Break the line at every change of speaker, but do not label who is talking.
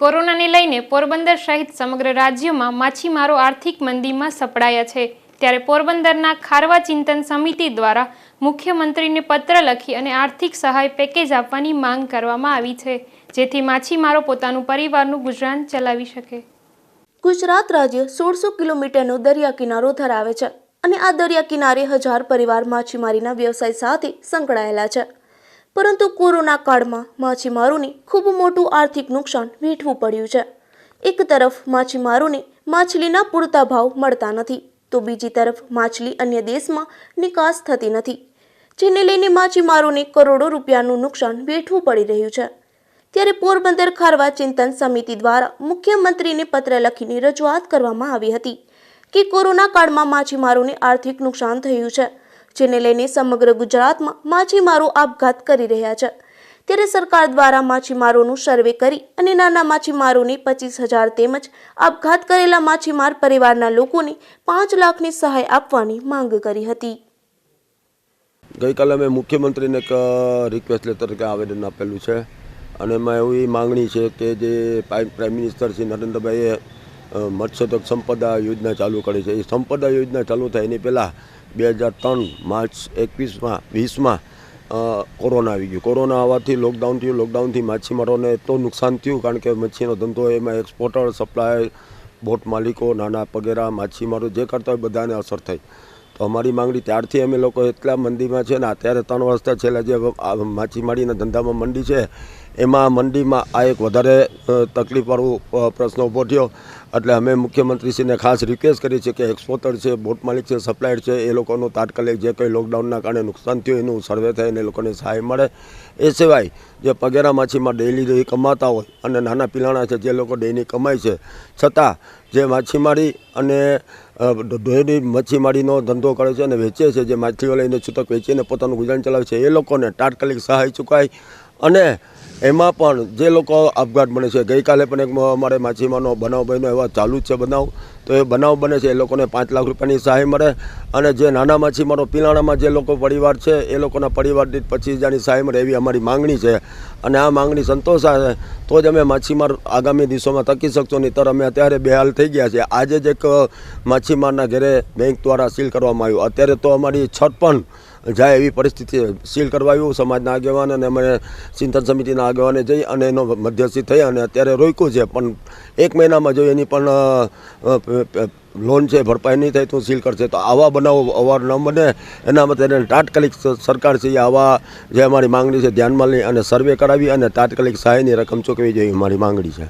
કોરોનાને લઈને પોરબંદર સહિત સમગ્ર રાજ્યમાં માછીમારો આર્થિક મંદીમાં સપડાયા છે। ત્યારે પોરબંદરના ખારવા ચિંતન સમિતિ દ્વારા મુખ્યમંત્રીને પત્ર લખી અને આર્થિક સહાય પેકેજ આપવાની માંગ કરવામાં આવી છે, જેથી માછીમારો પોતાનું પરિવારનું ગુજરાન ચલાવી શકે।
ગુજરાત રાજ્ય 1600 કિલોમીટરનો દરિયા કિનારો ધરાવે છે અને આ દરિયા કિનારે હજાર પરિવાર માછીમારીના વ્યવસાય સાથે સંકળાયેલા છે, પરંતુ કોરોના કાળમાં માછીમારોને ખૂબ મોટું આર્થિક નુકસાન વેઠવું પડ્યું છે। એક તરફ માછીમારોને માછલીના પૂરતા ભાવ મળતા નથી, તો બીજી તરફ માછલી અન્ય દેશમાં નિકાસ થતી નથી, જેને લઈને માછીમારોને કરોડો રૂપિયાનું નુકસાન વેઠવું પડી રહ્યું છે। ત્યારે પોરબંદર ખારવા ચિંતન સમિતિ દ્વારા મુખ્યમંત્રીને પત્ર લખીને રજૂઆત કરવામાં આવી હતી કે કોરોના કાળમાં માછીમારોને આર્થિક નુકસાન થયું છે, જેને લઈને સમગ્ર ગુજરાતમાં માછીમારો આપઘાત કરી રહ્યા છે। ત્યારે સરકાર દ્વારા માછીમારોનું સર્વે કરી અને નાના માછીમારોને 25,000 તેમજ આપઘાત કરેલા માછીમાર પરિવારના લોકોને 5 લાખની સહાય આપવાની માંગ કરી હતી।
ગઈકાલે મેં મુખ્યમંત્રીને એક રિક્વેસ્ટ લેટર કે આવેદન આપેલું છે અને એમાં એવી માંગણી છે કે જે પ્રાઇમ મિનિસ્ટર શ્રી નરેન્દ્રભાઈએ મત્સ્યોદ્યોગ સંપદા યોજના ચાલુ કરી છે। એ સંપદા યોજના ચાલુ થાય એની પહેલાં 2003 માર્ચ 2020માં કોરોના આવી ગયું। કોરોના આવવાથી લોકડાઉન થયું। લોકડાઉનથી માછીમારોને એટલું નુકસાન થયું, કારણ કે મચ્છીનો ધંધો એમાં એક્સપોર્ટર, સપ્લાય, બોટ માલિકો, નાના પગેરા માછીમારો જે કરતા હોય બધાને અસર થઈ। તો અમારી માંગણી ત્યારથી અમે લોકો એટલા મંદીમાં છે ને, અત્યારે 3 વર્ષથી છેલ્લા જે માછીમારીના ધંધામાં મંડી છે એમાં મંડીમાં આ એક વધારે તકલીફવાળો પ્રશ્ન ઊભો થયો। એટલે અમે મુખ્યમંત્રીશ્રીને ખાસ રિક્વેસ્ટ કરી છે કે એક્સપોર્ટર છે, બોટ માલિક છે, સપ્લાયર છે, એ લોકોનું તાત્કાલિક જે કંઈ લોકડાઉનના કારણે નુકસાન થયું એનું સર્વે થાય અને એ લોકોને સહાય મળે। એ સિવાય જે પગેરા માછીમાર ડેઇલી કમાતા હોય અને નાના પિલાણા છે જે લોકો ડેઇલી કમાય છે, છતાં જે માછીમારી અને ડેરી મચ્છીમારીનો ધંધો કરે છે અને વેચે છે, જે માછલીઓ લઈને છૂટક વેચીને પોતાનું ગુજરાન ચલાવે છે, એ લોકોને તાત્કાલિક સહાય ચૂકાય। અને એમાં પણ જે લોકો આપઘાત બને છે, ગઈકાલે પણ એક અમારે માછીમારનો બનાવ બન્યો, એવા ચાલુ જ છે બનાવ, તો એ બનાવ બને છે એ લોકોને 5 લાખ રૂપિયાની સહાય મળે। અને જે નાના માછીમારો પિલાણામાં જે લોકો પરિવાર છે એ લોકોના પરિવાર દીઠ 25,000ની સહાય મળે, એવી અમારી માંગણી છે। અને આ માંગણી સંતોષાશે તો જ અમે માછીમાર આગામી દિવસોમાં ટકી શકશો, નહીંતર અમે અત્યારે બેહાલ થઈ ગયા છે। આજે જ એક માછીમારના ઘરે બેંક દ્વારા સીલ કરવામાં આવ્યું, અત્યારે તો અમારી છત પણ જાય એવી પરિસ્થિતિ સીલ કરવા આવ્યું। સમાજના આગેવાન અને અમે ચિંતન સમિતિના આગેવાને જઈ અને એનો મધ્યસ્થી થઈ અને અત્યારે રોક્યું છે, પણ 1 મહિનામાં જો એની પણ લોન છે ભરપાઈ નહીં થાય તો સીલ કરશે। તો આવા બનાવો અવાર ન બને એના માટે તાત્કાલિક સરકાર છે આવા જે અમારી માંગણી છે ધ્યાનમાં લઈ અને સર્વે કરાવી અને તાત્કાલિક સહાયની રકમ ચૂકવી જોઈએ અમારી માંગણી છે।